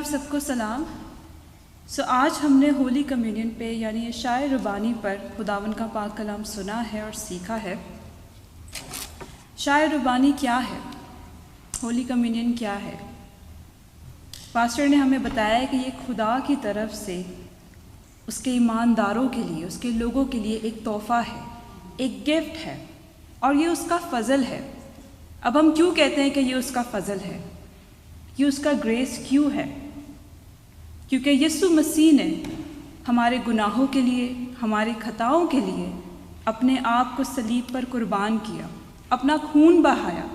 سب کو سلام۔ آج ہم نے ہولی کمیونین پہ یعنی عشاء ربانی پر خداوند کا پاک کلام سنا ہے اور سیکھا ہے۔ عشاء ربانی کیا ہے؟ ہولی کمیونین کیا ہے؟ پاسٹر نے ہمیں بتایا کہ یہ خدا کی طرف سے اس کے ایمانداروں کے لیے، اس کے لوگوں کے لیے ایک تحفہ ہے، ایک گفٹ ہے، اور یہ اس کا فضل ہے۔ اب ہم کیوں کہتے ہیں کہ یہ اس کا فضل ہے؟ یہ اس کا گریس کیوں ہے؟ کیونکہ یسوع مسیح نے ہمارے گناہوں کے لیے، ہمارے خطاؤں کے لیے اپنے آپ کو صلیب پر قربان کیا، اپنا خون بہایا۔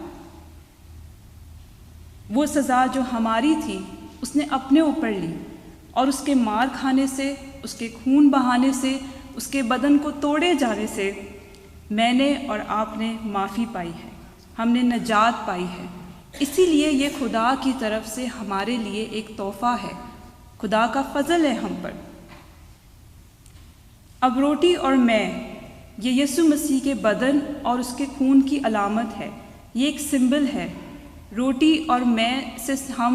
وہ سزا جو ہماری تھی اس نے اپنے اوپر لی، اور اس کے مار کھانے سے، اس کے خون بہانے سے، اس کے بدن کو توڑے جانے سے میں نے اور آپ نے معافی پائی ہے، ہم نے نجات پائی ہے۔ اسی لیے یہ خدا کی طرف سے ہمارے لیے ایک تحفہ ہے، خدا کا فضل ہے ہم پر۔ اب روٹی اور میں یہ یسوع مسیح کے بدن اور اس کے خون کی علامت ہے، یہ ایک سمبل ہے۔ روٹی اور میں سے ہم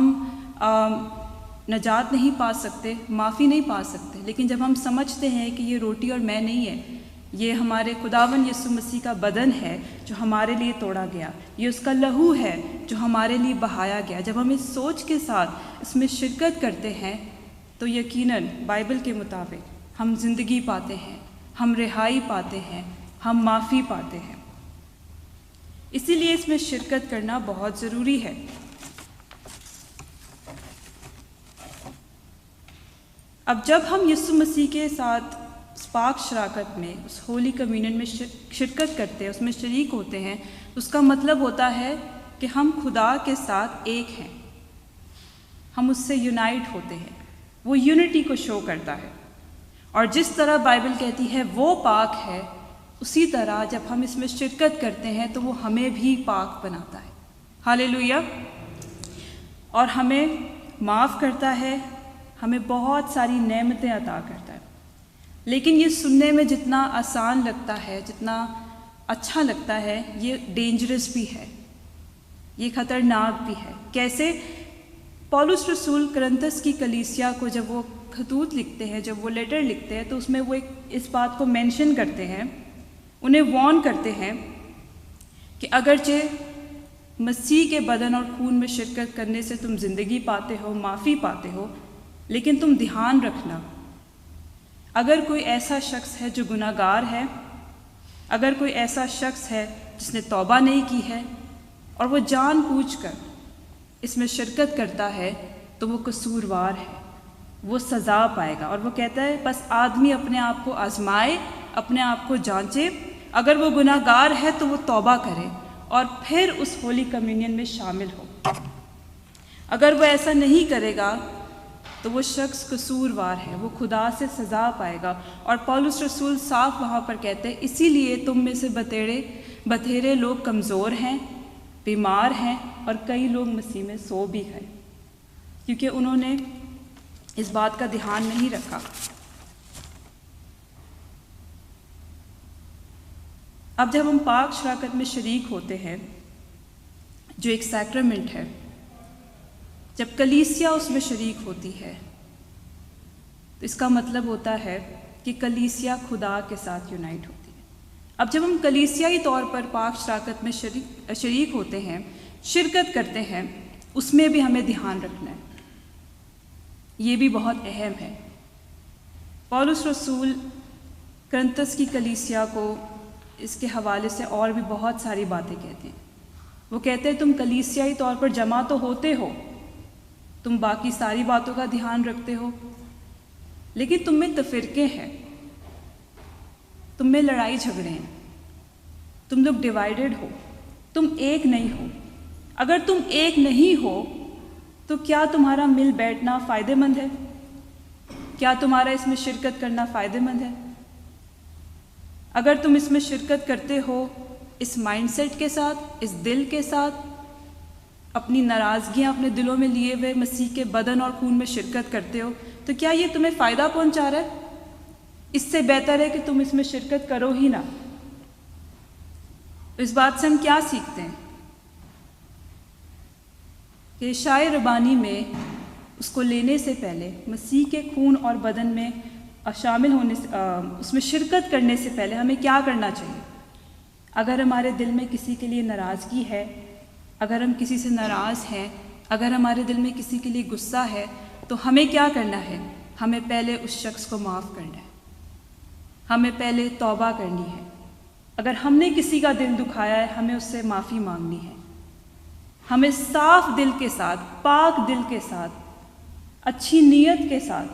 نجات نہیں پا سکتے، معافی نہیں پا سکتے، لیکن جب ہم سمجھتے ہیں کہ یہ روٹی اور میں نہیں ہے، یہ ہمارے خداوند یسوع مسیح کا بدن ہے جو ہمارے لیے توڑا گیا، یہ اس کا لہو ہے جو ہمارے لیے بہایا گیا، جب ہم اس سوچ کے ساتھ اس میں شرکت کرتے ہیں تو یقیناً بائبل کے مطابق ہم زندگی پاتے ہیں، ہم رہائی پاتے ہیں، ہم معافی پاتے ہیں۔ اسی لیے اس میں شرکت کرنا بہت ضروری ہے۔ اب جب ہم یسوع مسیح کے ساتھ پاک شراکت میں، اس ہولی کمیونین میں شرکت کرتے ہیں، اس میں شریک ہوتے ہیں، اس کا مطلب ہوتا ہے کہ ہم خدا کے ساتھ ایک ہیں، ہم اس سے یونائٹ ہوتے ہیں۔ وہ یونٹی کو شو کرتا ہے، اور جس طرح بائبل کہتی ہے وہ پاک ہے، اسی طرح جب ہم اس میں شرکت کرتے ہیں تو وہ ہمیں بھی پاک بناتا ہے۔ ہاللیلویہ! اور ہمیں معاف کرتا ہے، ہمیں بہت ساری نعمتیں عطا کرتا ہے۔ لیکن یہ سننے میں جتنا آسان لگتا ہے، جتنا اچھا لگتا ہے، یہ ڈینجرس بھی ہے، یہ خطرناک بھی ہے۔ کیسے؟ پولس رسول کرنتس کی کلیسیا کو جب وہ خطوط لکھتے ہیں، جب وہ لیٹر لکھتے ہیں، تو اس میں وہ اس بات کو مینشن کرتے ہیں، انہیں وارن کرتے ہیں کہ اگرچہ مسیح کے بدن اور خون میں شرکت کرنے سے تم زندگی پاتے ہو، معافی پاتے ہو، لیکن تم دھیان رکھنا، اگر کوئی ایسا شخص ہے جو گناہ گار ہے، اگر کوئی ایسا شخص ہے جس نے توبہ نہیں کی ہے اور وہ جان بوجھ کر اس میں شرکت کرتا ہے، تو وہ قصوروار ہے، وہ سزا پائے گا۔ اور وہ کہتا ہے بس آدمی اپنے آپ کو آزمائے، اپنے آپ کو جانچے، اگر وہ گناہ گار ہے تو وہ توبہ کرے اور پھر اس ہولی کمیونین میں شامل ہو۔ اگر وہ ایسا نہیں کرے گا تو وہ شخص قصوروار ہے، وہ خدا سے سزا پائے گا۔ اور پولس رسول صاف وہاں پر کہتے ہیں، اسی لیے تم میں سے بتھیرے لوگ کمزور ہیں، بیمار ہیں، اور کئی لوگ مسیح میں سو بھی گئے، کیونکہ انہوں نے اس بات کا دھیان نہیں رکھا۔ اب جب ہم پاک شراکت میں شریک ہوتے ہیں، جو ایک سیکرمنٹ ہے، جب کلیسیا اس میں شریک ہوتی ہے، تو اس کا مطلب ہوتا ہے کہ کلیسیا خدا کے ساتھ یونائٹ ہوتی ہے۔ اب جب ہم کلیسیائی طور پر پاک شراکت میں شریک ہوتے ہیں، شرکت کرتے ہیں، اس میں بھی ہمیں دھیان رکھنا ہے، یہ بھی بہت اہم ہے۔ پولس رسول کرنتس کی کلیسیا کو اس کے حوالے سے اور بھی بہت ساری باتیں کہتے ہیں۔ وہ کہتے ہیں تم کلیسیائی طور پر جمع تو ہوتے ہو، تم باقی ساری باتوں کا دھیان رکھتے ہو، لیکن تم میں تفرقے ہیں، تم میں لڑائی جھگڑے ہیں، تم لوگ ڈیوائیڈڈ ہو، تم ایک نہیں ہو۔ اگر تم ایک نہیں ہو تو کیا تمہارا مل بیٹھنا فائدہ مند ہے؟ کیا تمہارا اس میں شرکت کرنا فائدہ مند ہے؟ اگر تم اس میں شرکت کرتے ہو اس مائنڈ سیٹ کے ساتھ، اس دل کے ساتھ، اپنی ناراضگیاں اپنے دلوں میں لیے ہوئے مسیح کے بدن اور خون میں شرکت کرتے ہو، تو کیا یہ تمہیں فائدہ پہنچا رہا ہے؟ اس سے بہتر ہے کہ تم اس میں شرکت کرو ہی نہ۔ اس بات سے ہم کیا سیکھتے ہیں؟ کہ عشاء ربانی میں اس کو لینے سے پہلے، مسیح کے خون اور بدن میں شامل ہونے سے، اس میں شرکت کرنے سے پہلے ہمیں کیا کرنا چاہیے؟ اگر ہمارے دل میں کسی کے لیے ناراضگی ہے، اگر ہم کسی سے ناراض ہیں، اگر ہمارے دل میں کسی کے لیے غصہ ہے، تو ہمیں کیا کرنا ہے؟ ہمیں پہلے اس شخص کو معاف کرنا ہے، ہمیں پہلے توبہ کرنی ہے۔ اگر ہم نے کسی کا دل دکھایا ہے، ہمیں اس سے معافی مانگنی ہے۔ ہمیں صاف دل کے ساتھ، پاک دل کے ساتھ، اچھی نیت کے ساتھ،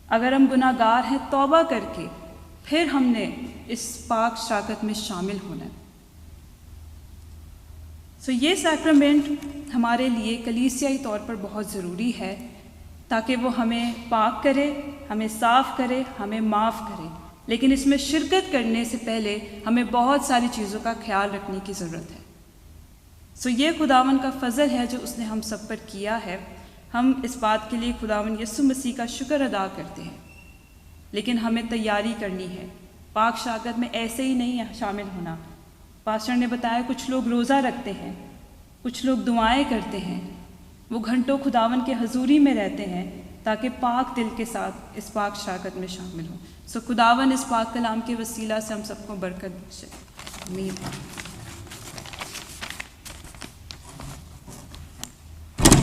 اگر ہم گناہ گار ہیں، توبہ کر کے پھر ہم نے اس پاک شراکت میں شامل ہونا ہے۔ یہ سیکرمنٹ ہمارے لیے کلیسیائی طور پر بہت ضروری ہے، تاکہ وہ ہمیں پاک کرے، ہمیں صاف کرے، ہمیں معاف کرے۔ لیکن اس میں شرکت کرنے سے پہلے ہمیں بہت ساری چیزوں کا خیال رکھنے کی ضرورت ہے۔ یہ خداوند کا فضل ہے جو اس نے ہم سب پر کیا ہے۔ ہم اس بات کے لیے خداوند یسوع مسیح کا شکر ادا کرتے ہیں، لیکن ہمیں تیاری کرنی ہے۔ پاک شراکت میں ایسے ہی نہیں شامل ہونا۔ پاسٹر نے بتایا کچھ لوگ روزہ رکھتے ہیں، کچھ لوگ دعائیں کرتے ہیں، وہ گھنٹوں خداوند کے حضوری میں رہتے ہیں تاکہ پاک دل کے ساتھ اس پاک شراکت میں شامل ہوں۔ خداوند اس پاک کلام کے وسیلہ سے ہم سب کو برکت بخشے۔ آمین۔